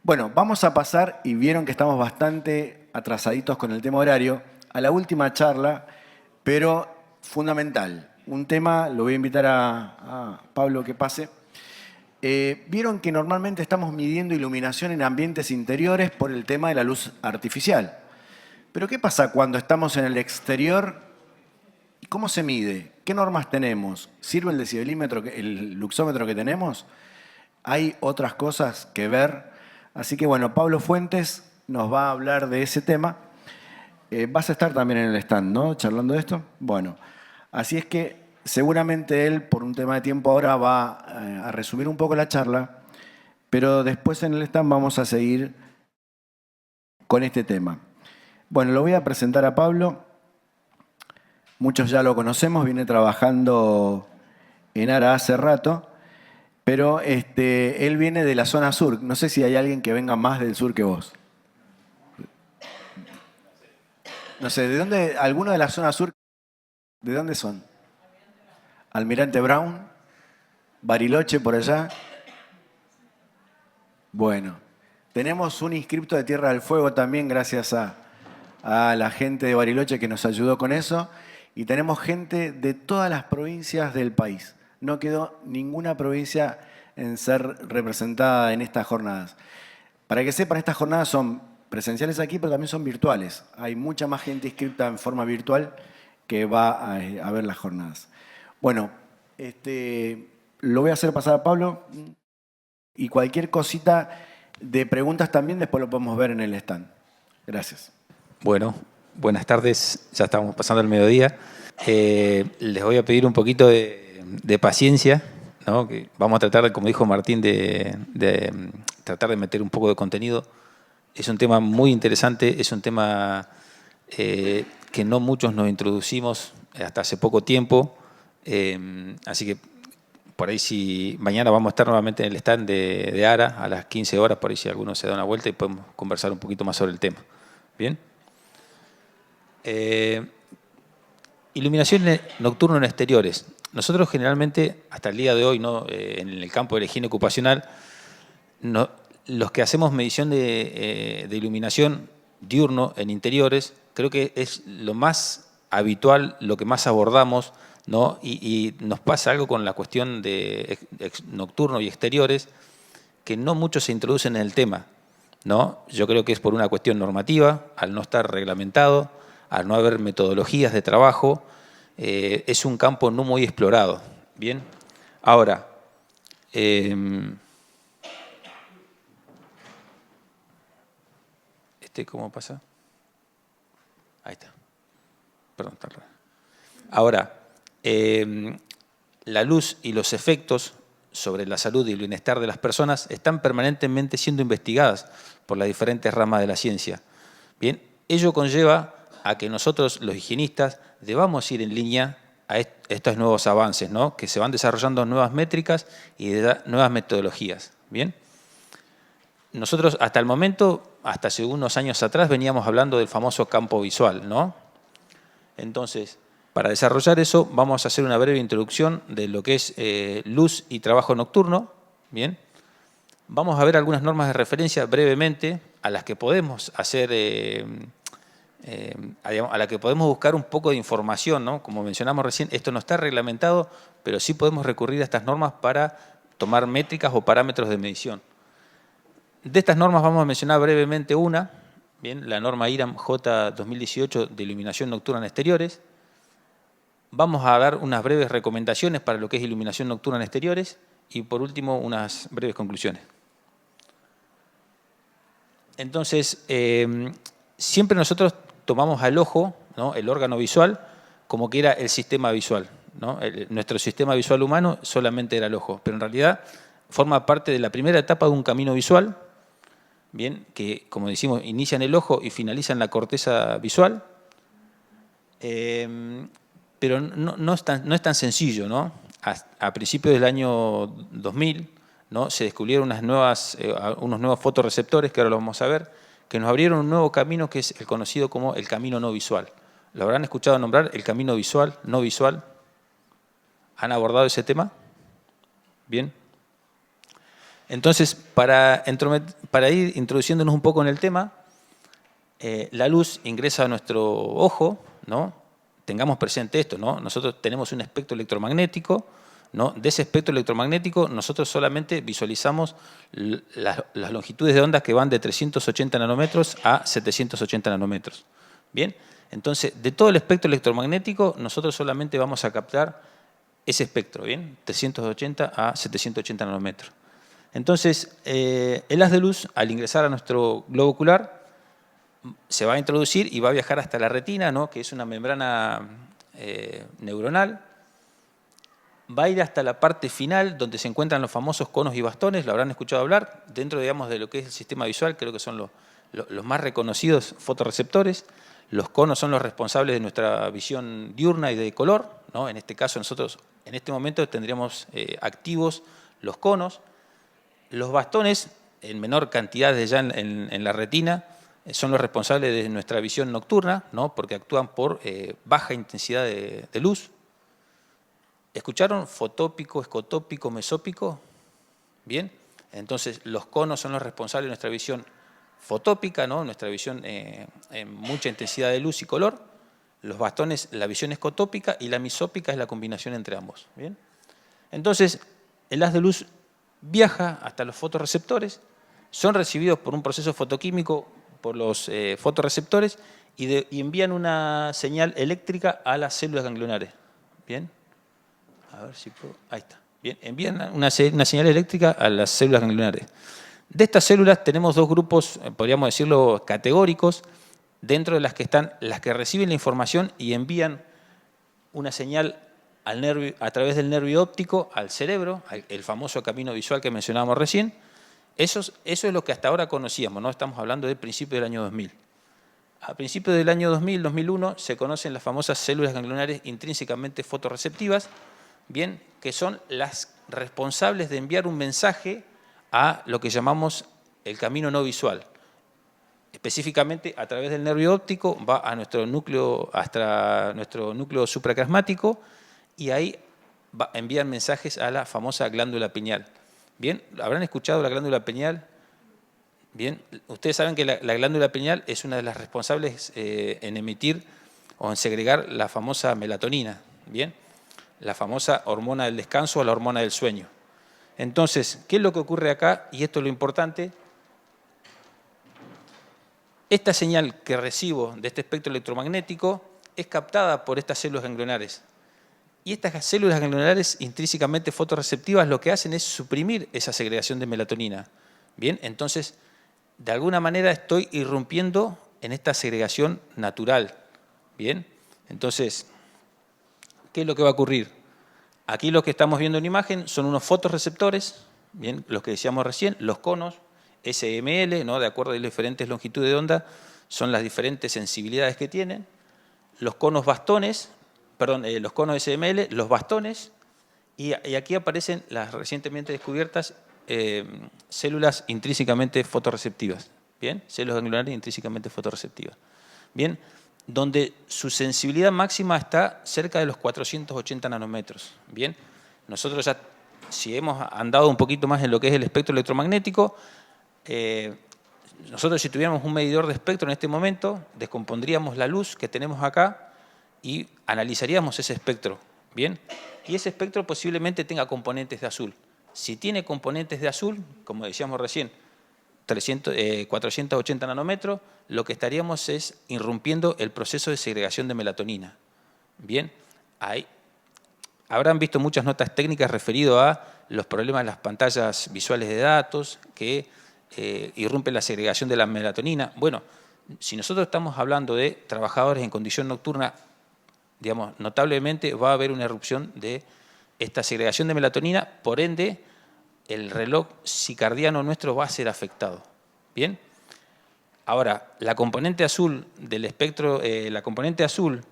Bueno, vamos a pasar, y vieron que estamos bastante atrasaditos con el tema horario, a la última charla, pero fundamental. Un tema, lo voy a invitar a Pablo que pase. Vieron que normalmente estamos midiendo iluminación en ambientes interiores por el tema de la luz artificial. Pero ¿qué pasa cuando estamos en el exterior? ¿Cómo se mide? ¿Qué normas tenemos? ¿Sirve el decibelímetro, el luxómetro que tenemos? Hay otras cosas que ver. Así que bueno, Pablo Fuentes nos va a hablar de ese tema. Vas a estar también en el stand, ¿no? Charlando de esto. Bueno, así es que seguramente él, por un tema de tiempo ahora, va a resumir un poco la charla, pero después en el stand vamos a seguir con este tema. Bueno, lo voy a presentar a Pablo. Muchos ya lo conocemos, viene trabajando en ARA hace rato. Pero él viene de la zona sur. No sé si hay alguien que venga más del sur que vos. No sé, ¿de dónde? ¿Alguno de la zona sur? ¿De dónde son? Almirante Brown, Bariloche por allá. Bueno, tenemos un inscripto de Tierra del Fuego también, gracias a la gente de Bariloche que nos ayudó con eso. Y tenemos gente de todas las provincias del país. No quedó ninguna provincia en ser representada en estas jornadas. Para que sepan, estas jornadas son presenciales aquí, pero también son virtuales. Hay mucha más gente inscrita en forma virtual que va a ver las jornadas. Bueno, lo voy a hacer pasar a Pablo y cualquier cosita de preguntas también después lo podemos ver en el stand. Gracias. Bueno, buenas tardes, ya estamos pasando el mediodía. Les voy a pedir un poquito de paciencia, ¿no? Que vamos a tratar, como dijo Martín, de tratar de meter un poco de contenido. Es un tema muy interesante, es un tema que no muchos nos introducimos hasta hace poco tiempo, así que por ahí si mañana vamos a estar nuevamente en el stand de ARA a las 15 horas, por ahí si alguno se da una vuelta y podemos conversar un poquito más sobre el tema. ¿Bien? Iluminación nocturna en exteriores. Nosotros generalmente, hasta el día de hoy, ¿no? En el campo de la higiene ocupacional, los que hacemos medición de iluminación diurno en interiores, creo que es lo más habitual, lo que más abordamos, ¿no? Y nos pasa algo con la cuestión de nocturno y exteriores, que no muchos se introducen en el tema, ¿no? Yo creo que es por una cuestión normativa, al no estar reglamentado, al no haber metodologías de trabajo, es un campo no muy explorado. Bien, ahora, ¿cómo pasa? Ahí está. Perdón, está raro. Ahora, la luz y los efectos sobre la salud y el bienestar de las personas están permanentemente siendo investigadas por las diferentes ramas de la ciencia. Bien, ello conlleva a que nosotros, los higienistas, debamos ir en línea a estos nuevos avances, ¿no? Que se van desarrollando nuevas métricas y nuevas metodologías. Bien, nosotros hasta el momento, hasta hace unos años atrás, veníamos hablando del famoso campo visual, ¿no? Entonces, para desarrollar eso, vamos a hacer una breve introducción de lo que es luz y trabajo nocturno. Bien, vamos a ver algunas normas de referencia brevemente a las que podemos hacer, a la que podemos buscar un poco de información, ¿no? Como mencionamos recién, esto no está reglamentado, pero sí podemos recurrir a estas normas para tomar métricas o parámetros de medición. De estas normas vamos a mencionar brevemente una, bien, la norma IRAM J 2018 de iluminación nocturna en exteriores. Vamos a dar unas breves recomendaciones para lo que es iluminación nocturna en exteriores y por último unas breves conclusiones. Entonces, siempre nosotros tomamos al ojo, ¿no? El órgano visual, como que era el sistema visual, ¿no? Nuestro sistema visual humano solamente era el ojo, pero en realidad forma parte de la primera etapa de un camino visual, bien, que como decimos, inicia en el ojo y finaliza en la corteza visual. Pero no es tan sencillo, ¿no? A principios del año 2000, ¿no? Se descubrieron unos nuevos fotorreceptores, que ahora lo vamos a ver, que nos abrieron un nuevo camino que es el conocido como el camino no visual. ¿Lo habrán escuchado nombrar, el camino visual, no visual? ¿Han abordado ese tema? Bien. Entonces, para ir introduciéndonos un poco en el tema, la luz ingresa a nuestro ojo, ¿no? Tengamos presente esto, ¿no? Nosotros tenemos un espectro electromagnético, ¿no? De ese espectro electromagnético nosotros solamente visualizamos las longitudes de ondas que van de 380 nanómetros a 780 nanómetros. ¿Bien? Entonces, de todo el espectro electromagnético, nosotros solamente vamos a captar ese espectro, ¿bien? 380 a 780 nanómetros. Entonces, el haz de luz, al ingresar a nuestro globo ocular, se va a introducir y va a viajar hasta la retina, ¿no? Que es una membrana neuronal. Va a ir hasta la parte final, donde se encuentran los famosos conos y bastones, lo habrán escuchado hablar, dentro, digamos, de lo que es el sistema visual, creo que son los más reconocidos fotorreceptores. Los conos son los responsables de nuestra visión diurna y de color, ¿no? En este caso, nosotros en este momento tendríamos activos los conos. Los bastones, en menor cantidad ya en la retina, son los responsables de nuestra visión nocturna, ¿no? Porque actúan por baja intensidad de luz. ¿Escucharon fotópico, escotópico, mesópico? Bien, entonces los conos son los responsables de nuestra visión fotópica, ¿no? Nuestra visión en mucha intensidad de luz y color. Los bastones, la visión escotópica, y la mesópica es la combinación entre ambos. Bien, entonces el haz de luz viaja hasta los fotorreceptores, son recibidos por un proceso fotoquímico por los fotorreceptores y envían una señal eléctrica a las células ganglionares. Bien. A ver si puedo. Ahí está. Bien, envían una señal eléctrica a las células ganglionares. De estas células tenemos dos grupos, podríamos decirlo, categóricos, dentro de las que están las que reciben la información y envían una señal al nervio, a través del nervio óptico al cerebro, el famoso camino visual que mencionábamos recién. Eso es lo que hasta ahora conocíamos, ¿no? Estamos hablando del principio del año 2000. A principios del año 2000, 2001, se conocen las famosas células ganglionares intrínsecamente fotorreceptivas, bien, que son las responsables de enviar un mensaje a lo que llamamos el camino no visual. Específicamente, a través del nervio óptico va a nuestro núcleo, hasta nuestro núcleo supracrasmático, y ahí envían mensajes a la famosa glándula pineal. Bien, ¿habrán escuchado la glándula pineal? Bien, ustedes saben que la glándula pineal es una de las responsables en emitir o en segregar la famosa melatonina, bien, la famosa hormona del descanso o la hormona del sueño. Entonces, ¿qué es lo que ocurre acá? Y esto es lo importante. Esta señal que recibo de este espectro electromagnético es captada por estas células ganglionares. Y estas células ganglionares intrínsecamente fotorreceptivas lo que hacen es suprimir esa segregación de melatonina. Bien, entonces, de alguna manera estoy irrumpiendo en esta segregación natural. Bien, entonces, ¿qué es lo que va a ocurrir? Aquí lo que estamos viendo en imagen son unos fotorreceptores, bien, los que decíamos recién, los conos SML, ¿no? De acuerdo a las diferentes longitudes de onda, son las diferentes sensibilidades que tienen. Los conos bastones, los conos SML, los bastones, y aquí aparecen las recientemente descubiertas células intrínsecamente fotorreceptivas, ¿bien? Células ganglionares intrínsecamente fotorreceptivas, ¿bien? Donde su sensibilidad máxima está cerca de los 480 nanómetros, ¿bien? Nosotros ya, si hemos andado un poquito más en lo que es el espectro electromagnético, nosotros si tuviéramos un medidor de espectro en este momento, descompondríamos la luz que tenemos acá y analizaríamos ese espectro, ¿bien? Y ese espectro posiblemente tenga componentes de azul. Si tiene componentes de azul, como decíamos recién, 480 nanómetros, lo que estaríamos es irrumpiendo el proceso de segregación de melatonina. Bien, ahí habrán visto muchas notas técnicas referidas a los problemas de las pantallas visuales de datos, que irrumpen la segregación de la melatonina. Bueno, si nosotros estamos hablando de trabajadores en condición nocturna, digamos, notablemente va a haber una irrupción de esta segregación de melatonina, por ende, el reloj circadiano nuestro va a ser afectado. ¿Bien? Ahora, la componente azul del espectro, la componente azul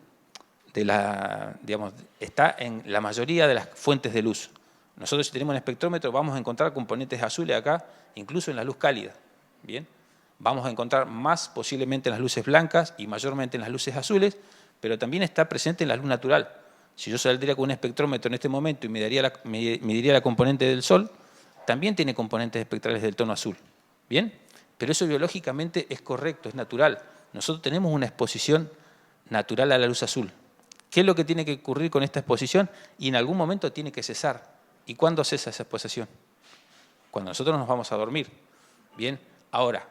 de digamos, está en la mayoría de las fuentes de luz. Nosotros, si tenemos un espectrómetro, vamos a encontrar componentes azules acá, incluso en la luz cálida. ¿Bien? Vamos a encontrar más posiblemente en las luces blancas y mayormente en las luces azules, pero también está presente en la luz natural. Si yo saldría con un espectrómetro en este momento y mediría la componente del sol, también tiene componentes espectrales del tono azul. ¿Bien? Pero eso biológicamente es correcto, es natural. Nosotros tenemos una exposición natural a la luz azul. ¿Qué es lo que tiene que ocurrir con esta exposición? Y en algún momento tiene que cesar. ¿Y cuándo cesa esa exposición? Cuando nosotros nos vamos a dormir. Bien, ahora,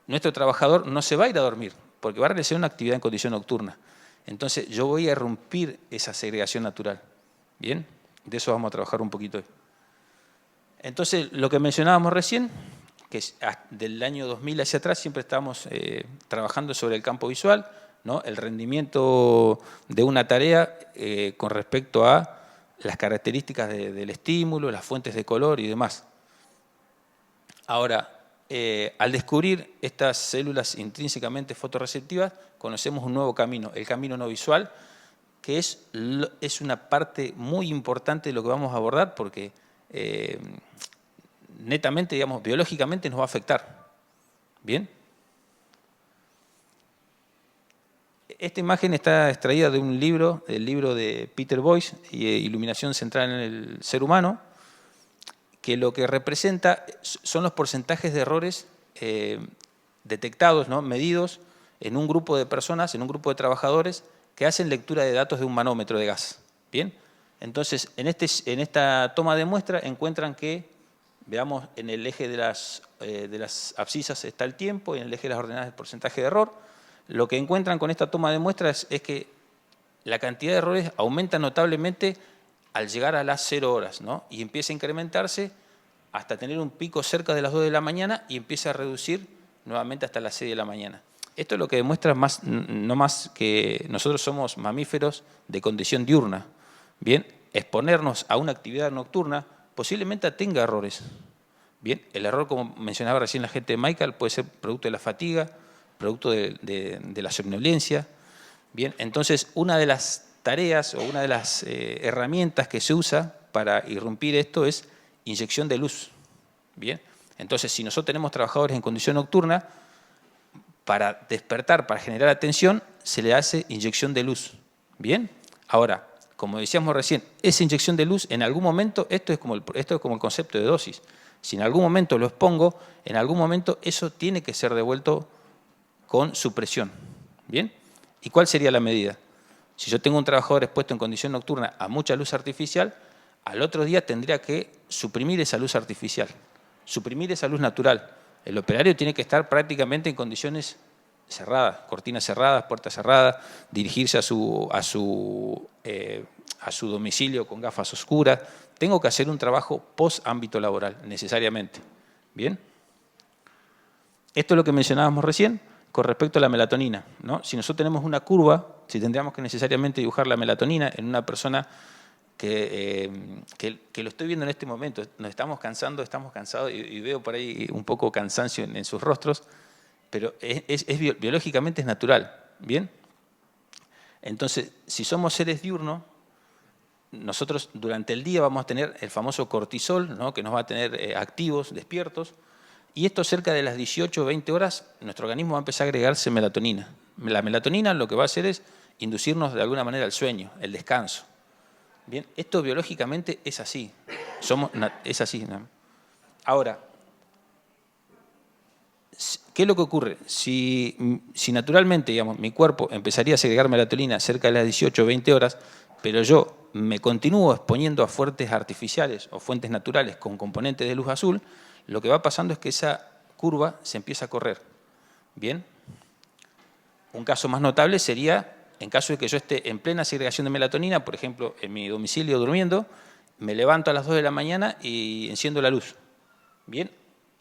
nuestro trabajador no se va a ir a dormir, porque va a realizar una actividad en condición nocturna. Entonces, yo voy a irrumpir esa segregación natural. Bien, de eso vamos a trabajar un poquito hoy. Entonces, lo que mencionábamos recién, que del año 2000 hacia atrás siempre estábamos trabajando sobre el campo visual, ¿no? El rendimiento de una tarea con respecto a las características del estímulo, las fuentes de color y demás. Ahora, al descubrir estas células intrínsecamente fotorreceptivas, conocemos un nuevo camino, el camino no visual, que es una parte muy importante de lo que vamos a abordar porque netamente, digamos, biológicamente nos va a afectar. ¿Bien? Esta imagen está extraída de un libro, el libro de Peter Boyce, Iluminación central en el ser humano, que lo que representa son los porcentajes de errores detectados, ¿no? Medidos en un grupo de personas, en un grupo de trabajadores que hacen lectura de datos de un manómetro de gas. ¿Bien? Entonces, en esta toma de muestra encuentran que, veamos, en el eje de las abscisas está el tiempo y en el eje de las ordenadas el porcentaje de error. Lo que encuentran con esta toma de muestras es que la cantidad de errores aumenta notablemente al llegar a las 0 horas, ¿no? Y empieza a incrementarse hasta tener un pico cerca de las 2 de la mañana y empieza a reducir nuevamente hasta las 6 de la mañana. Esto es lo que demuestra no más que nosotros somos mamíferos de condición diurna. Bien, exponernos a una actividad nocturna posiblemente tenga errores. Bien, el error, como mencionaba recién la gente de Michael, puede ser producto de la fatiga, producto de la somnolencia. Bien, entonces una de las tareas o una de las herramientas que se usa para irrumpir esto es inyección de luz. Bien, entonces si nosotros tenemos trabajadores en condición nocturna, para despertar, para generar atención, se le hace inyección de luz. Bien, ahora, como decíamos recién, esa inyección de luz en algún momento, esto es como el concepto de dosis. Si en algún momento lo expongo, en algún momento eso tiene que ser devuelto con supresión. ¿Bien? ¿Y cuál sería la medida? Si yo tengo un trabajador expuesto en condición nocturna a mucha luz artificial, al otro día tendría que suprimir esa luz artificial, suprimir esa luz natural. El operario tiene que estar prácticamente en condiciones cerradas, cortinas cerradas, puertas cerradas, dirigirse a su domicilio con gafas oscuras. Tengo que hacer un trabajo post-ámbito laboral, necesariamente. ¿Bien? Esto es lo que mencionábamos recién con respecto a la melatonina, ¿no? Si nosotros tenemos una curva, si tendríamos que necesariamente dibujar la melatonina en una persona que lo estoy viendo en este momento, nos estamos cansados y veo por ahí un poco cansancio en sus rostros, pero biológicamente es natural, ¿bien? Entonces, si somos seres diurnos, nosotros durante el día vamos a tener el famoso cortisol, ¿no? Que nos va a tener activos, despiertos, y esto cerca de las 18 o 20 horas, nuestro organismo va a empezar a agregarse melatonina. La melatonina lo que va a hacer es inducirnos de alguna manera al sueño, el descanso. Bien, esto biológicamente es así. Es así, ¿no? Ahora, ¿qué es lo que ocurre? Si naturalmente, digamos, mi cuerpo empezaría a segregar melatonina cerca de las 18 o 20 horas, pero yo me continúo exponiendo a fuentes artificiales o fuentes naturales con componentes de luz azul, lo que va pasando es que esa curva se empieza a correr. ¿Bien? Un caso más notable sería, en caso de que yo esté en plena segregación de melatonina, por ejemplo, en mi domicilio durmiendo, me levanto a las 2 de la mañana y enciendo la luz. Bien,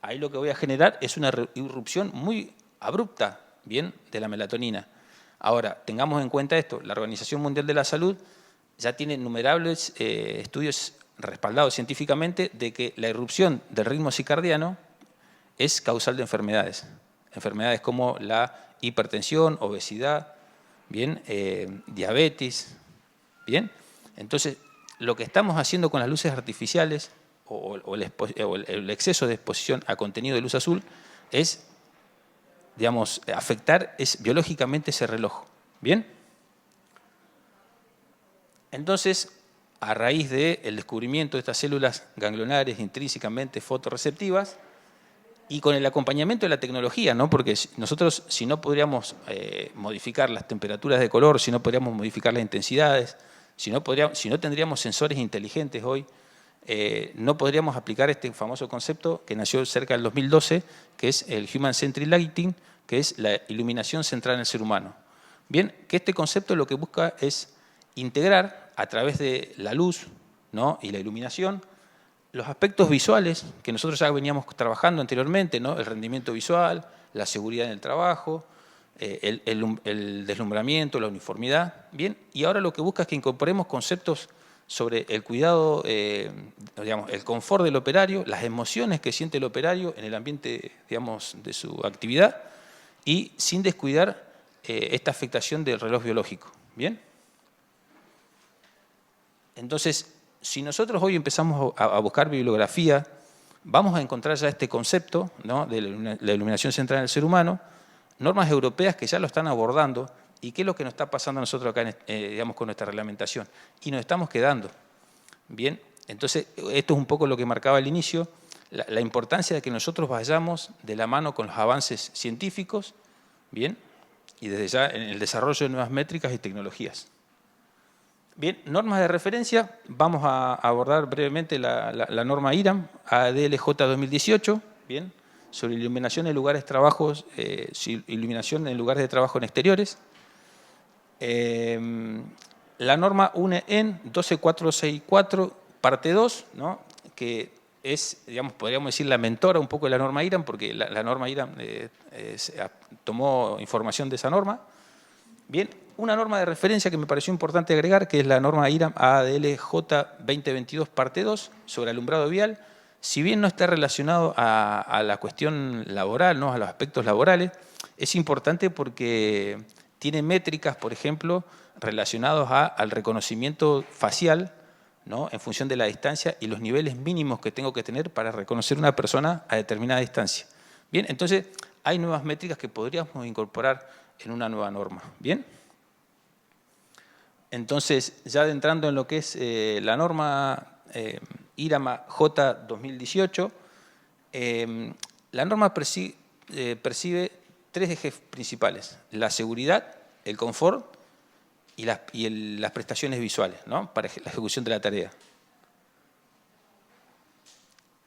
ahí lo que voy a generar es una irrupción muy abrupta, bien, de la melatonina. Ahora, tengamos en cuenta esto, la Organización Mundial de la Salud ya tiene innumerables estudios respaldados científicamente de que la irrupción del ritmo circadiano es causal de enfermedades. Enfermedades como la hipertensión, obesidad, ¿bien? Diabetes, ¿bien? Entonces, lo que estamos haciendo con las luces artificiales o el exceso de exposición a contenido de luz azul es, digamos, afectar biológicamente ese reloj, ¿bien? Entonces, a raíz del descubrimiento de estas células ganglionares intrínsecamente fotorreceptivas y con el acompañamiento de la tecnología, ¿no? Porque nosotros, si no podríamos modificar las temperaturas de color, si no podríamos modificar las intensidades, si no tendríamos sensores inteligentes hoy, no podríamos aplicar este famoso concepto que nació cerca del 2012, que es el Human Centered Lighting, que es la iluminación centrada en el ser humano. Bien, que este concepto lo que busca es integrar a través de la luz, ¿no?, y la iluminación los aspectos visuales que nosotros ya veníamos trabajando anteriormente, ¿no?, el rendimiento visual, la seguridad en el trabajo, el deslumbramiento, la uniformidad. Bien, y ahora lo que busca es que incorporemos conceptos sobre el cuidado, digamos, el confort del operario, las emociones que siente el operario en el ambiente, digamos, de su actividad y sin descuidar esta afectación del reloj biológico. ¿Bien? Entonces, si nosotros hoy empezamos a buscar bibliografía, vamos a encontrar ya este concepto, ¿no?, de la iluminación centrada en el ser humano, normas europeas que ya lo están abordando. ¿Y qué es lo que nos está pasando a nosotros acá, digamos, con nuestra reglamentación? Y nos estamos quedando. Bien, entonces esto es un poco lo que marcaba al inicio, la importancia de que nosotros vayamos de la mano con los avances científicos, bien, y desde ya en el desarrollo de nuevas métricas y tecnologías. Bien, normas de referencia, vamos a abordar brevemente la norma IRAM, ADLJ 2018, bien, sobre iluminación en lugares de trabajo, iluminación en lugares de trabajo en exteriores. La norma UNE-EN 12464, parte 2, ¿no?, que es, digamos, podríamos decir la mentora un poco de la norma IRAM, porque la norma IRAM tomó información de esa norma. Bien, una norma de referencia que me pareció importante agregar, que es la norma IRAM ADLJ 2022, parte 2, sobre alumbrado vial. Si bien no está relacionado a la cuestión laboral, ¿no?, a los aspectos laborales, es importante porque tiene métricas, por ejemplo, relacionados al reconocimiento facial, ¿no?, en función de la distancia y los niveles mínimos que tengo que tener para reconocer una persona a determinada distancia. Bien, entonces hay nuevas métricas que podríamos incorporar en una nueva norma. Bien. Entonces, ya adentrando en lo que es la norma IRAM J 2018, la norma percibe tres ejes principales: la seguridad, el confort y las prestaciones visuales, ¿no?, para la ejecución de la tarea.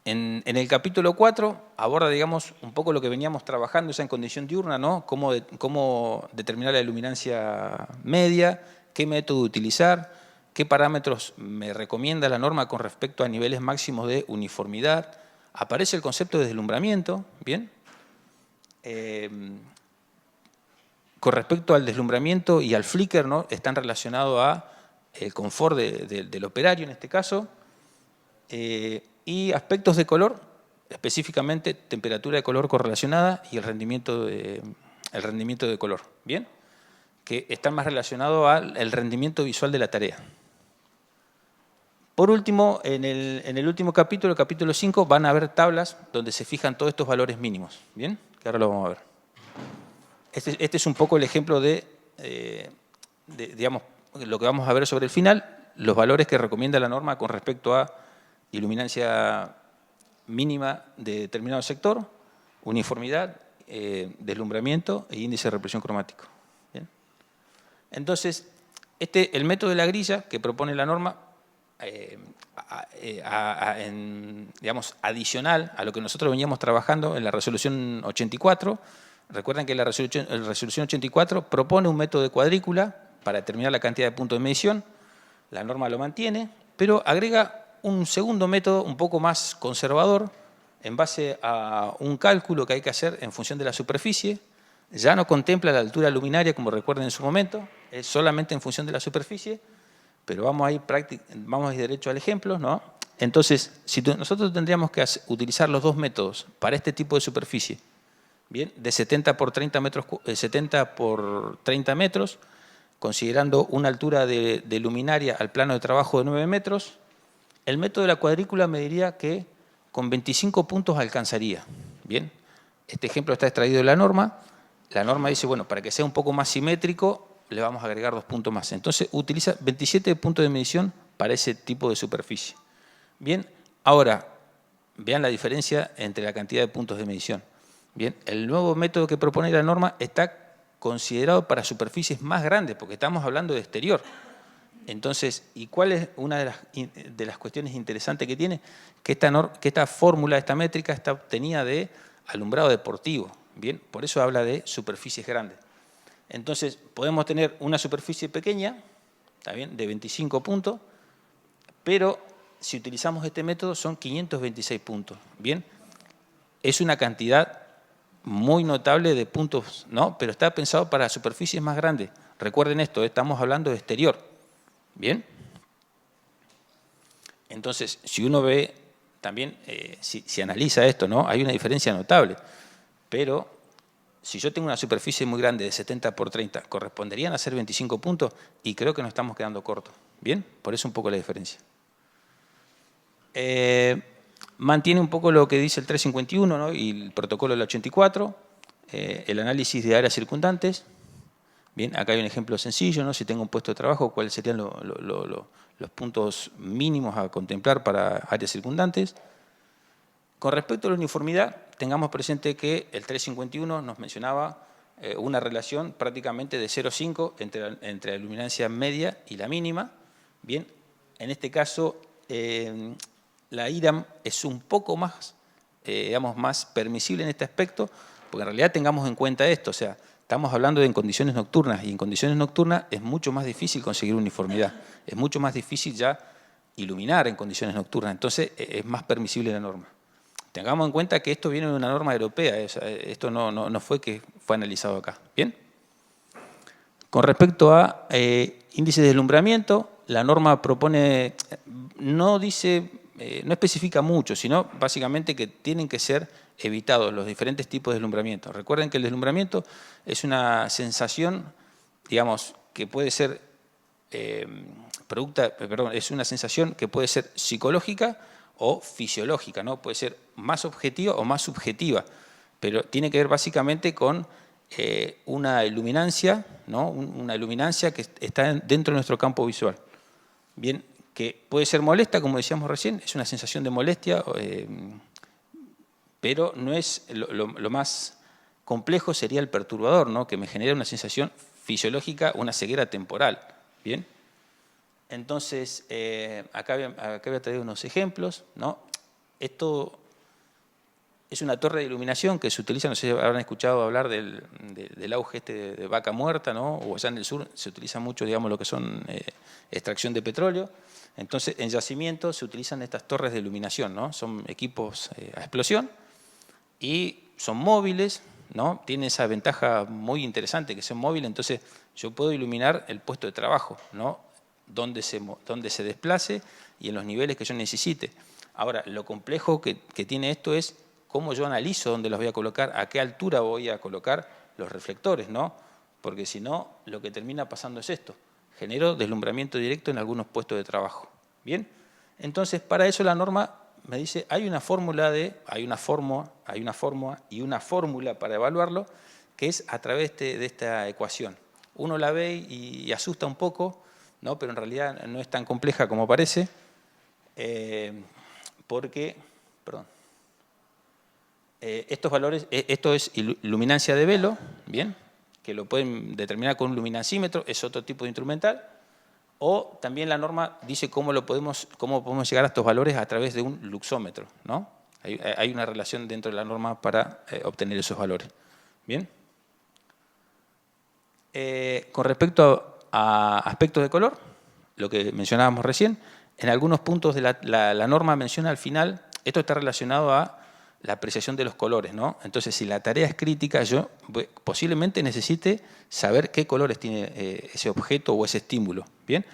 En el capítulo 4 aborda, digamos, un poco lo que veníamos trabajando ya en condición diurna, ¿no?, cómo determinar la iluminancia media, qué método utilizar, qué parámetros me recomienda la norma con respecto a niveles máximos de uniformidad. Aparece el concepto de deslumbramiento, ¿bien? Con respecto al deslumbramiento y al flicker, ¿no?, están relacionados al confort del operario en este caso, y aspectos de color, específicamente temperatura de color correlacionada y el rendimiento de color, ¿bien?, que están más relacionados al rendimiento visual de la tarea. Por último, en el último capítulo, el capítulo 5, van a haber tablas donde se fijan todos estos valores mínimos, ¿bien?, que ahora lo vamos a ver. Este es un poco el ejemplo digamos, lo que vamos a ver sobre el final, los valores que recomienda la norma con respecto a iluminancia mínima de determinado sector, uniformidad, deslumbramiento e índice de represión cromático. ¿Bien? Entonces, el método de la grilla que propone la norma, digamos, adicional a lo que nosotros veníamos trabajando en la resolución 84, recuerden que la resolución 84 propone un método de cuadrícula para determinar la cantidad de puntos de medición, la norma lo mantiene, pero agrega un segundo método un poco más conservador en base a un cálculo que hay que hacer en función de la superficie. Ya no contempla la altura luminaria, como recuerden en su momento, es solamente en función de la superficie, pero vamos a ir derecho al ejemplo, ¿no? Entonces, si nosotros tendríamos que utilizar los dos métodos para este tipo de superficie, bien, de 70 por 30 metros, considerando una altura de luminaria al plano de trabajo de 9 metros, el método de la cuadrícula me diría que con 25 puntos alcanzaría. Bien, este ejemplo está extraído de la norma. La norma dice, bueno, para que sea un poco más simétrico, le vamos a agregar 2 puntos más. Entonces, utiliza 27 puntos de medición para ese tipo de superficie. Bien, ahora, vean la diferencia entre la cantidad de puntos de medición. Bien, el nuevo método que propone la norma está considerado para superficies más grandes, porque estamos hablando de exterior. Entonces, ¿y cuál es una de las cuestiones interesantes que tiene? Que esta fórmula, esta métrica, está obtenida de alumbrado deportivo. Bien, por eso habla de superficies grandes. Entonces, podemos tener una superficie pequeña, ¿está bien?, de 25 puntos, pero si utilizamos este método son 526 puntos. Bien, es una cantidad muy notable de puntos, ¿no? Pero está pensado para superficies más grandes. Recuerden esto, estamos hablando de exterior. Bien. Entonces, si uno ve también, si analiza esto, ¿no? Hay una diferencia notable. Pero si yo tengo una superficie muy grande de 70 por 30, corresponderían a ser 25 puntos y creo que nos estamos quedando cortos. Bien, por eso un poco la diferencia. Mantiene un poco lo que dice el 351, ¿no?, y el protocolo del 84, el análisis de áreas circundantes. Bien, acá hay un ejemplo sencillo, ¿no? Si tengo un puesto de trabajo, ¿cuáles serían los puntos mínimos a contemplar para áreas circundantes? Con respecto a la uniformidad, tengamos presente que el 351 nos mencionaba una relación prácticamente de 0,5 entre la luminancia media y la mínima. Bien, en este caso, la IRAM es un poco más, digamos, más permisible en este aspecto, porque en realidad tengamos en cuenta esto, o sea, estamos hablando de en condiciones nocturnas, y en condiciones nocturnas es mucho más difícil conseguir uniformidad, es mucho más difícil ya iluminar en condiciones nocturnas, entonces es más permisible la norma. Tengamos en cuenta que esto viene de una norma europea, esto no fue que fue analizado acá. ¿Bien? Con respecto a índices de deslumbramiento, la norma propone, no especifica mucho, sino básicamente que tienen que ser evitados los diferentes tipos de deslumbramiento. Recuerden que el deslumbramiento es una sensación, digamos, que puede ser es una sensación que puede ser psicológica o fisiológica, ¿no? Puede ser más objetiva o más subjetiva, pero tiene que ver básicamente con una iluminancia, ¿no? Una iluminancia que está dentro de nuestro campo visual. Bien, que puede ser molesta, como decíamos recién, es una sensación de molestia, pero no es lo más complejo sería el perturbador, ¿no?, que me genera una sensación fisiológica, una ceguera temporal. Bien. Entonces, acá había traído unos ejemplos, ¿no? Esto es una torre de iluminación que se utiliza, no sé si habrán escuchado hablar del auge de vaca muerta, ¿no? O allá en el sur se utiliza mucho, digamos, lo que son extracción de petróleo. Entonces, en yacimientos se utilizan estas torres de iluminación, ¿no? Son equipos a explosión y son móviles, ¿no? Tienen esa ventaja muy interesante que son móviles, entonces yo puedo iluminar el puesto de trabajo, ¿no?, donde se desplace y en los niveles que yo necesite. Ahora, lo complejo que tiene esto es cómo yo analizo dónde los voy a colocar, a qué altura voy a colocar los reflectores, ¿no? Porque si no, lo que termina pasando es esto. Genero deslumbramiento directo en algunos puestos de trabajo. ¿Bien? Entonces, para eso la norma me dice, hay una fórmula y una fórmula para evaluarlo, que es a través de esta ecuación. Uno la ve y asusta un poco, ¿no?, pero en realidad no es tan compleja como parece, porque, estos valores, esto es luminancia de velo, ¿bien?, que lo pueden determinar con un luminancímetro, es otro tipo de instrumental, o también la norma dice cómo podemos llegar a estos valores a través de un luxómetro, ¿no? Hay una relación dentro de la norma para obtener esos valores. ¿Bien? Con respecto a aspectos de color, lo que mencionábamos recién, en algunos puntos de la norma menciona al final, esto está relacionado a la apreciación de los colores, ¿no? Entonces, si la tarea es crítica, yo posiblemente necesite saber qué colores tiene ese objeto o ese estímulo, ¿bien?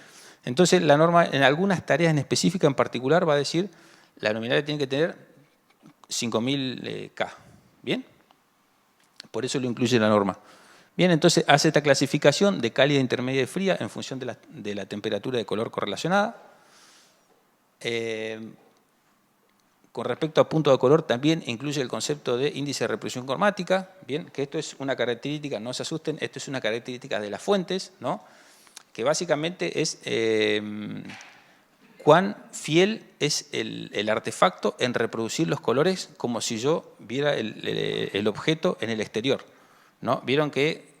Entonces, la norma en algunas tareas en específica, en particular, va a decir la luminaria tiene que tener 5000 K, ¿bien? Por eso lo incluye la norma. Bien, entonces hace esta clasificación de cálida, intermedia y fría en función de la temperatura de color correlacionada. Con respecto a punto de color, también incluye el concepto de índice de reproducción cromática, bien, que esto es una característica, no se asusten, esto es una característica de las fuentes, ¿no?, que básicamente es cuán fiel es el artefacto en reproducir los colores como si yo viera el objeto en el exterior, ¿no? Vieron que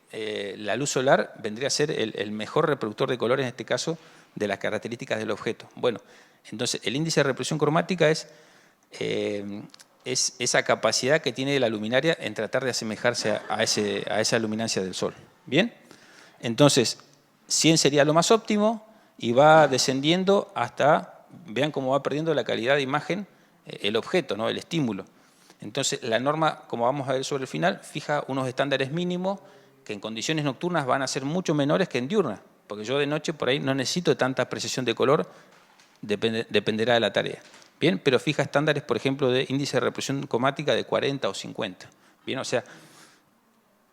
la luz solar vendría a ser el mejor reproductor de colores, en este caso, de las características del objeto. Bueno, entonces el índice de reproducción cromática es esa capacidad que tiene la luminaria en tratar de asemejarse a esa luminancia del sol. ¿Bien? Entonces, 100 sería lo más óptimo y va descendiendo hasta, vean cómo va perdiendo la calidad de imagen el objeto, ¿no? El estímulo. Entonces, la norma, como vamos a ver sobre el final, fija unos estándares mínimos que en condiciones nocturnas van a ser mucho menores que en diurnas, porque yo de noche por ahí no necesito tanta precisión de color, dependerá de la tarea. Bien, pero fija estándares, por ejemplo, de índice de reproducción cromática de 40 o 50. Bien, o sea,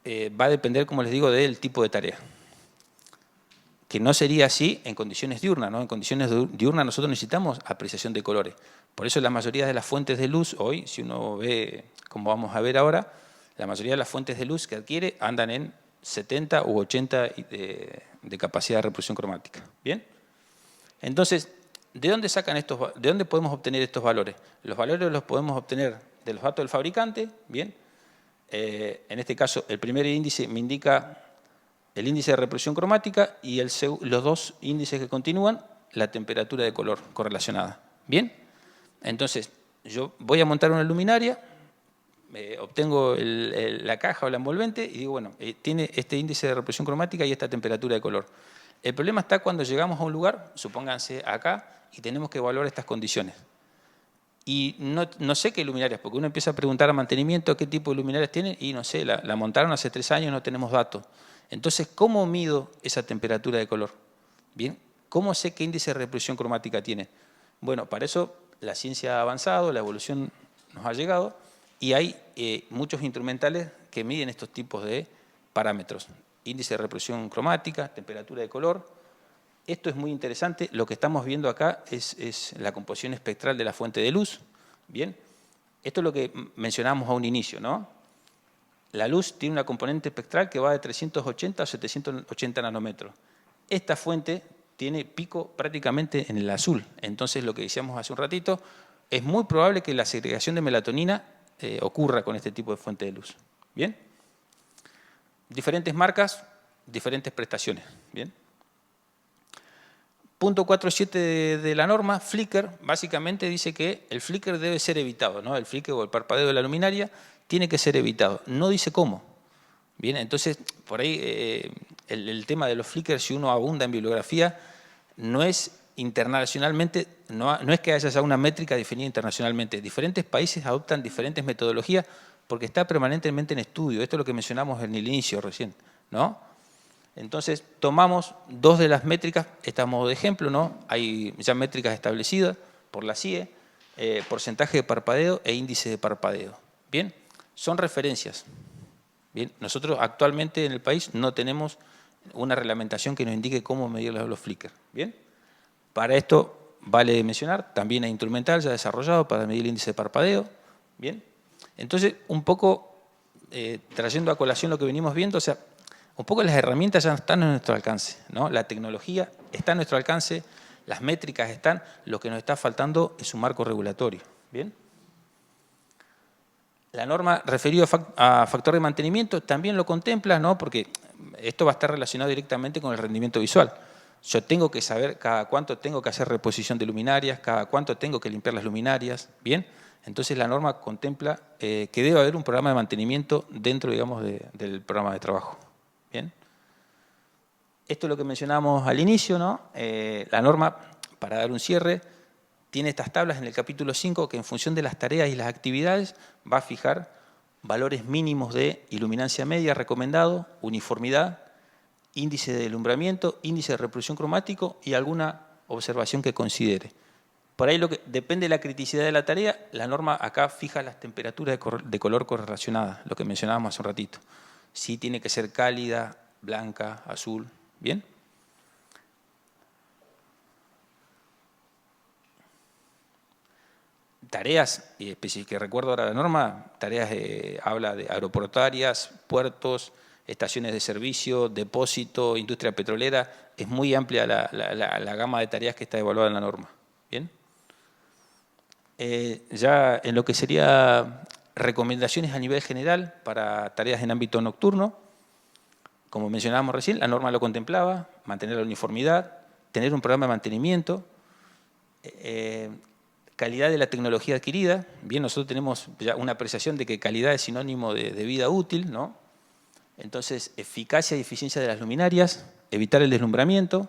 va a depender, como les digo, del tipo de tarea. Que no sería así en condiciones diurnas, ¿no? En condiciones diurnas nosotros necesitamos apreciación de colores. Por eso la mayoría de las fuentes de luz hoy, si uno ve, como vamos a ver ahora, la mayoría de las fuentes de luz que adquiere andan en 70 u 80 de capacidad de reproducción cromática. ¿Bien? Entonces, ¿de dónde podemos obtener estos valores? Los valores los podemos obtener de los datos del fabricante, ¿bien? En este caso, el primer índice me indica el índice de reproducción cromática y los dos índices que continúan, la temperatura de color correlacionada. ¿Bien? Entonces, yo voy a montar una luminaria, obtengo la caja o la envolvente y digo, bueno, tiene este índice de reproducción cromática y esta temperatura de color. El problema está cuando llegamos a un lugar, supónganse acá, y tenemos que evaluar estas condiciones. Y no sé qué luminarias, porque uno empieza a preguntar a mantenimiento qué tipo de luminarias tienen y no sé, la montaron hace 3 años, no tenemos datos. Entonces, ¿cómo mido esa temperatura de color? Bien, ¿cómo sé qué índice de reproducción cromática tiene? Bueno, para eso la ciencia ha avanzado, la evolución nos ha llegado y hay muchos instrumentales que miden estos tipos de parámetros. Índice de reproducción cromática, temperatura de color. Esto es muy interesante. Lo que estamos viendo acá es la composición espectral de la fuente de luz. Bien, esto es lo que mencionamos a un inicio, ¿no? La luz tiene una componente espectral que va de 380 a 780 nanómetros. Esta fuente tiene pico prácticamente en el azul. Entonces, lo que decíamos hace un ratito, es muy probable que la segregación de melatonina ocurra con este tipo de fuente de luz. ¿Bien? Diferentes marcas, diferentes prestaciones. ¿Bien? Punto 4.7 de la norma, flicker, básicamente dice que el flicker debe ser evitado, ¿no? El flicker o el parpadeo de la luminaria tiene que ser evitado. No dice cómo. Bien, entonces, por ahí el tema de los flickers, si uno abunda en bibliografía, no es internacionalmente, no es que haya ya una métrica definida internacionalmente. Diferentes países adoptan diferentes metodologías porque está permanentemente en estudio. Esto es lo que mencionamos en el inicio recién, ¿no? Entonces, tomamos 2 de las métricas, este modo de ejemplo, ¿no? Hay ya métricas establecidas por la CIE, porcentaje de parpadeo e índice de parpadeo. Bien, son referencias. Bien, nosotros actualmente en el país no tenemos una reglamentación que nos indique cómo medir los flickers. Bien, para esto vale mencionar, también hay instrumental ya desarrollado para medir el índice de parpadeo. Bien, entonces un poco trayendo a colación lo que venimos viendo, o sea, un poco las herramientas ya están a nuestro alcance, ¿no? La tecnología está a nuestro alcance, las métricas están, lo que nos está faltando es un marco regulatorio. Bien. La norma referida a factor de mantenimiento también lo contempla, ¿no? Porque esto va a estar relacionado directamente con el rendimiento visual. Yo tengo que saber cada cuánto tengo que hacer reposición de luminarias, cada cuánto tengo que limpiar las luminarias, ¿bien? Entonces la norma contempla que debe haber un programa de mantenimiento dentro, digamos, del programa de trabajo, ¿bien? Esto es lo que mencionábamos al inicio, ¿no? La norma, para dar un cierre, tiene estas tablas en el capítulo 5 que en función de las tareas y las actividades va a fijar valores mínimos de iluminancia media recomendado, uniformidad, índice de alumbramiento, índice de reproducción cromático y alguna observación que considere. Por ahí depende de la criticidad de la tarea, la norma acá fija las temperaturas de color correlacionadas, lo que mencionábamos hace un ratito. Sí tiene que ser cálida, blanca, azul, ¿bien? Tareas, que recuerdo ahora la norma, tareas habla de aeroportuarias, puertos, estaciones de servicio, depósito, industria petrolera. Es muy amplia la gama de tareas que está evaluada en la norma. ya en lo que sería recomendaciones a nivel general para tareas en ámbito nocturno, como mencionábamos recién, la norma lo contemplaba, mantener la uniformidad, tener un programa de mantenimiento, calidad de la tecnología adquirida. Bien, nosotros tenemos ya una apreciación de que calidad es sinónimo de vida útil, ¿no? Entonces, eficacia y eficiencia de las luminarias, evitar el deslumbramiento.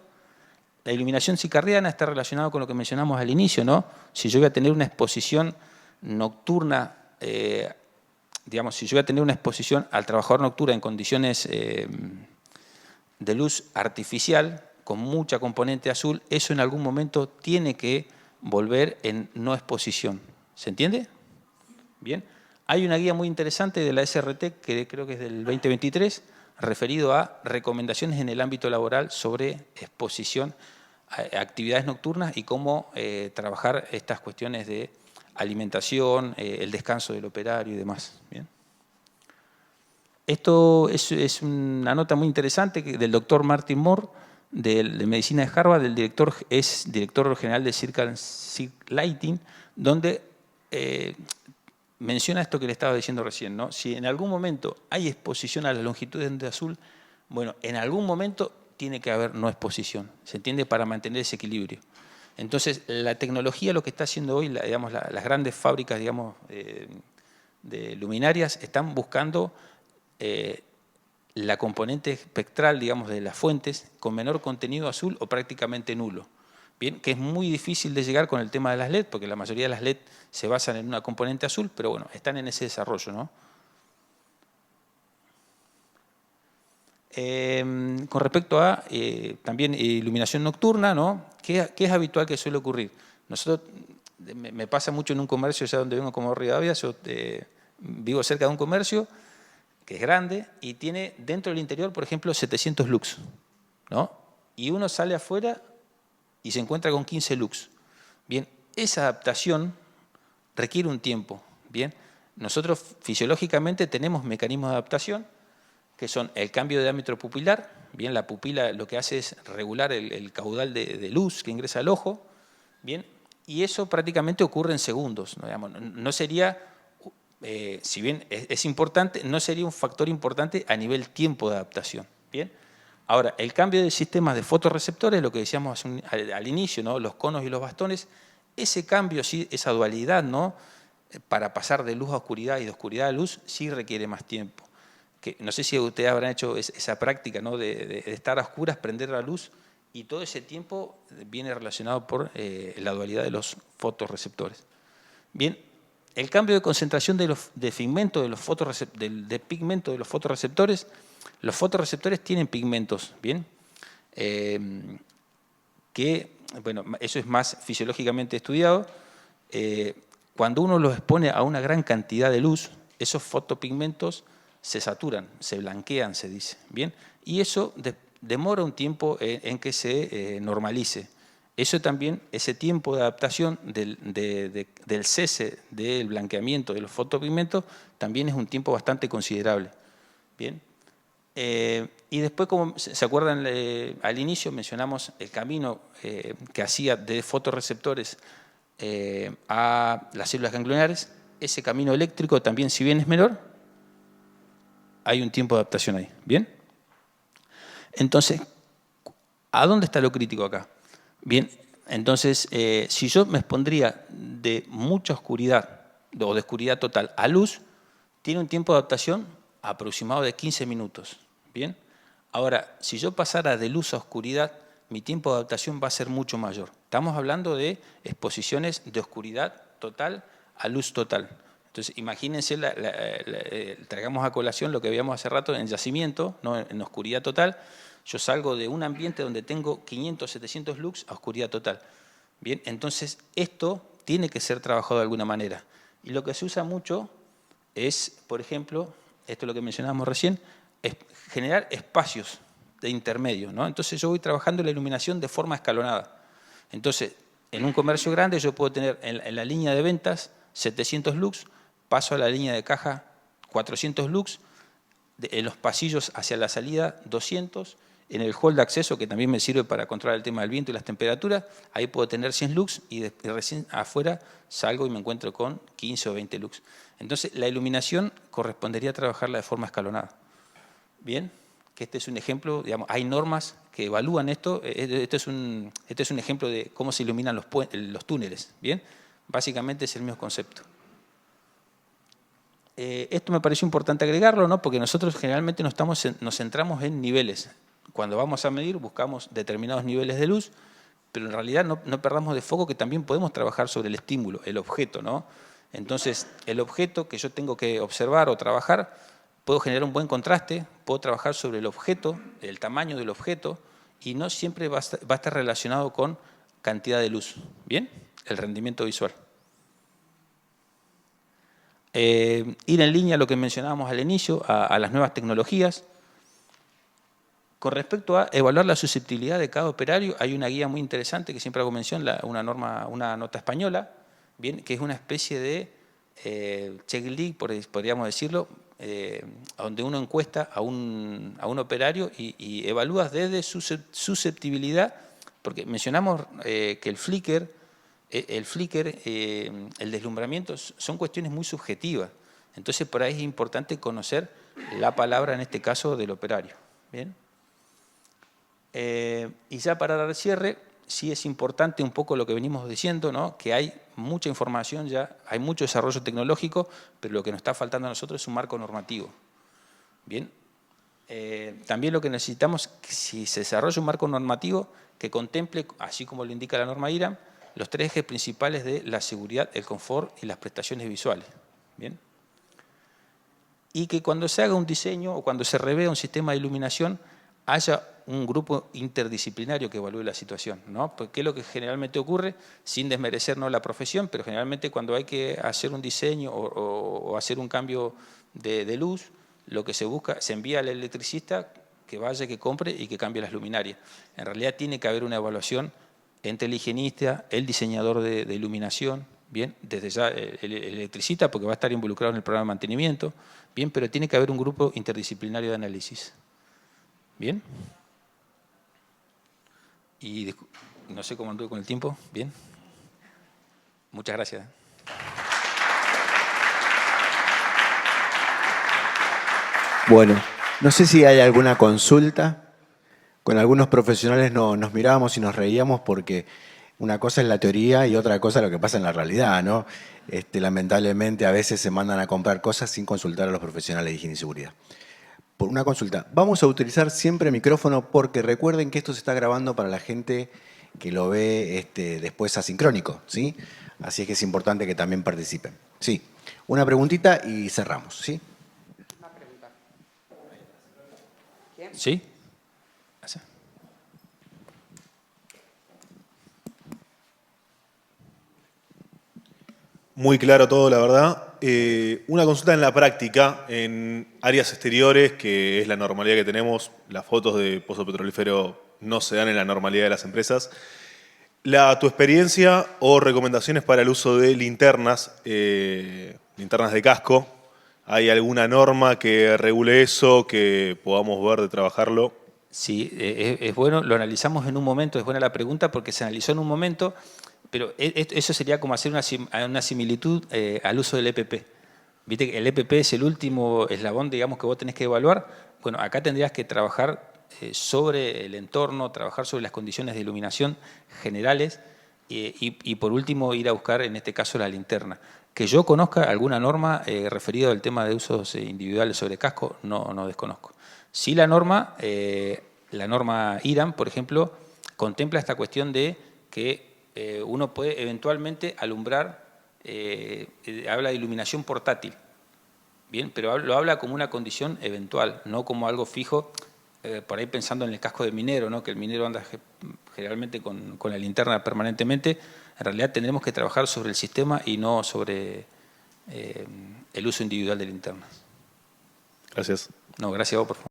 La iluminación circadiana está relacionada con lo que mencionamos al inicio, ¿no? Si yo voy a tener una exposición nocturna, digamos, si yo voy a tener una exposición al trabajador nocturno en condiciones de luz artificial, con mucha componente azul, eso en algún momento tiene que volver en no exposición. ¿Se entiende? Bien. Hay una guía muy interesante de la SRT, que creo que es del 2023, referido a recomendaciones en el ámbito laboral sobre exposición a actividades nocturnas y cómo trabajar estas cuestiones de alimentación, el descanso del operario y demás. Bien. Esto es una nota muy interesante del doctor Martin Moore, de Medicina de Harvard, es director general de Circle Lighting, donde menciona esto que le estaba diciendo recién, ¿no? Si en algún momento hay exposición a las longitudes de azul, bueno, en algún momento tiene que haber no exposición, ¿se entiende? Para mantener ese equilibrio. Entonces, la tecnología lo que está haciendo hoy, digamos, las grandes fábricas, digamos, de luminarias están buscando la componente espectral, digamos, de las fuentes con menor contenido azul o prácticamente nulo. Bien, que es muy difícil de llegar con el tema de las LED, porque la mayoría de las LED se basan en una componente azul, pero bueno, están en ese desarrollo, ¿no? Con respecto a también iluminación nocturna, ¿no? ¿Qué es habitual que suele ocurrir? Nosotros, me pasa mucho en un comercio, ya donde vengo como Rivadavia, yo vivo cerca de un comercio que es grande y tiene dentro del interior, por ejemplo, 700 lux, ¿no? Y uno sale afuera y se encuentra con 15 lux. Bien, esa adaptación requiere un tiempo, ¿bien? Nosotros fisiológicamente tenemos mecanismos de adaptación que son el cambio de diámetro pupilar, bien, la pupila lo que hace es regular el caudal de luz que ingresa al ojo, bien, y eso prácticamente ocurre en segundos, ¿no? Digamos, no sería, si bien es importante, no sería un factor importante a nivel tiempo de adaptación, bien. Ahora, el cambio de sistemas de fotorreceptores, lo que decíamos al inicio, ¿no? Los conos y los bastones, ese cambio, sí, esa dualidad, ¿no? Para pasar de luz a oscuridad y de oscuridad a luz, sí requiere más tiempo. Que, no sé si ustedes habrán hecho esa práctica, ¿no? de estar a oscuras, prender la luz, y todo ese tiempo viene relacionado por la dualidad de los fotorreceptores. Bien, el cambio de concentración de pigmento de los fotorreceptores, los fotorreceptores tienen pigmentos, ¿bien? Que, bueno, eso es más fisiológicamente estudiado. Cuando uno los expone a una gran cantidad de luz, esos fotopigmentos se saturan, se blanquean, se dice, ¿bien? Y eso demora un tiempo en que se normalice. Eso también, ese tiempo de adaptación del cese del blanqueamiento de los fotopigmentos, también es un tiempo bastante considerable, ¿bien? Y después, como se acuerdan, al inicio mencionamos el camino que hacía de fotorreceptores a las células ganglionares. Ese camino eléctrico también, si bien es menor, hay un tiempo de adaptación ahí, ¿bien? Entonces, ¿a dónde está lo crítico acá? Bien, entonces, si yo me expondría de mucha oscuridad o de oscuridad total a luz, tiene un tiempo de adaptación aproximado de 15 minutos, ¿bien? Ahora, si yo pasara de luz a oscuridad, mi tiempo de adaptación va a ser mucho mayor. Estamos hablando de exposiciones de oscuridad total a luz total. Entonces, imagínense, traigamos a colación lo que veíamos hace rato en yacimiento, ¿no? En oscuridad total. Yo salgo de un ambiente donde tengo 500, 700 lux a oscuridad total. Bien, entonces esto tiene que ser trabajado de alguna manera. Y lo que se usa mucho es, por ejemplo, esto es lo que mencionábamos recién, es generar espacios de intermedio, ¿no? Entonces yo voy trabajando la iluminación de forma escalonada. Entonces, en un comercio grande yo puedo tener en la línea de ventas 700 lux, paso a la línea de caja 400 lux, en los pasillos hacia la salida 200, En el hall de acceso, que también me sirve para controlar el tema del viento y las temperaturas, ahí puedo tener 100 lux y recién afuera salgo y me encuentro con 15 o 20 lux. Entonces, la iluminación correspondería a trabajarla de forma escalonada. Bien, que este es un ejemplo, digamos, hay normas que evalúan esto. Este es un ejemplo de cómo se iluminan los túneles. Bien, básicamente es el mismo concepto. Esto me pareció importante agregarlo, ¿no? Porque nosotros generalmente nos centramos en niveles. Cuando vamos a medir buscamos determinados niveles de luz, pero en realidad no perdamos de foco que también podemos trabajar sobre el estímulo, el objeto, ¿no? Entonces, el objeto que yo tengo que observar o trabajar, puedo generar un buen contraste, puedo trabajar sobre el objeto, el tamaño del objeto, y no siempre va a estar relacionado con cantidad de luz, ¿bien? El rendimiento visual. Ir en línea a lo que mencionábamos al inicio, a las nuevas tecnologías. Con respecto a evaluar la susceptibilidad de cada operario, hay una guía muy interesante que siempre hago mención, una nota española, bien, que es una especie de checklist, podríamos decirlo, donde uno encuesta a un operario y evalúas desde su susceptibilidad, porque mencionamos que el flicker, el deslumbramiento, son cuestiones muy subjetivas. Entonces, por ahí es importante conocer la palabra, en este caso, del operario. ¿Bien? Y ya para dar cierre, sí es importante un poco lo que venimos diciendo, ¿no? Que hay mucha información ya, hay mucho desarrollo tecnológico, pero lo que nos está faltando a nosotros es un marco normativo. Bien, también lo que necesitamos, que si se desarrolla un marco normativo que contemple, así como lo indica la norma IRAM, los 3 ejes principales de la seguridad, el confort y las prestaciones visuales. Bien. Y que cuando se haga un diseño o cuando se revea un sistema de iluminación, haya un grupo interdisciplinario que evalúe la situación, ¿no? Porque es lo que generalmente ocurre, sin desmerecer no la profesión, pero generalmente cuando hay que hacer un diseño o hacer un cambio de luz, lo que se busca, se envía al electricista que vaya, que compre y que cambie las luminarias. En realidad tiene que haber una evaluación entre el higienista, el diseñador de iluminación, bien, desde ya el electricista, porque va a estar involucrado en el programa de mantenimiento, bien, pero tiene que haber un grupo interdisciplinario de análisis. ¿Bien? Y no sé cómo anduve con el tiempo. ¿Bien? Muchas gracias. Bueno, no sé si hay alguna consulta. Con algunos profesionales nos mirábamos y nos reíamos porque una cosa es la teoría y otra cosa es lo que pasa en la realidad, ¿no? Lamentablemente a veces se mandan a comprar cosas sin consultar a los profesionales de higiene y seguridad. Por una consulta, vamos a utilizar siempre micrófono porque recuerden que esto se está grabando para la gente que lo ve después asincrónico, ¿sí? Así es que es importante que también participen. Sí, una preguntita y cerramos, ¿sí? Una pregunta. ¿Quién? ¿Sí? Muy claro todo, la verdad. Una consulta en la práctica, en áreas exteriores, que es la normalidad que tenemos, las fotos de pozo petrolífero no se dan en la normalidad de las empresas. Tu experiencia o recomendaciones para el uso de linternas, linternas de casco, ¿hay alguna norma que regule eso, que podamos ver de trabajarlo? Sí, es bueno, lo analizamos en un momento, es buena la pregunta porque se analizó en un momento, pero eso sería como hacer una similitud al uso del EPP. Viste que el EPP es el último eslabón, digamos, que vos tenés que evaluar. Bueno, acá tendrías que trabajar sobre el entorno, trabajar sobre las condiciones de iluminación generales y por último ir a buscar, en este caso, la linterna. Que yo conozca alguna norma referida al tema de usos individuales sobre casco, no desconozco. Sí, la norma IRAM, por ejemplo, contempla esta cuestión de que uno puede eventualmente alumbrar, habla de iluminación portátil, bien, pero lo habla como una condición eventual, no como algo fijo, por ahí pensando en el casco del minero, ¿no? Que el minero anda generalmente con la linterna permanentemente. En realidad tendremos que trabajar sobre el sistema y no sobre el uso individual de linternas. Gracias. No, gracias a vos, por favor.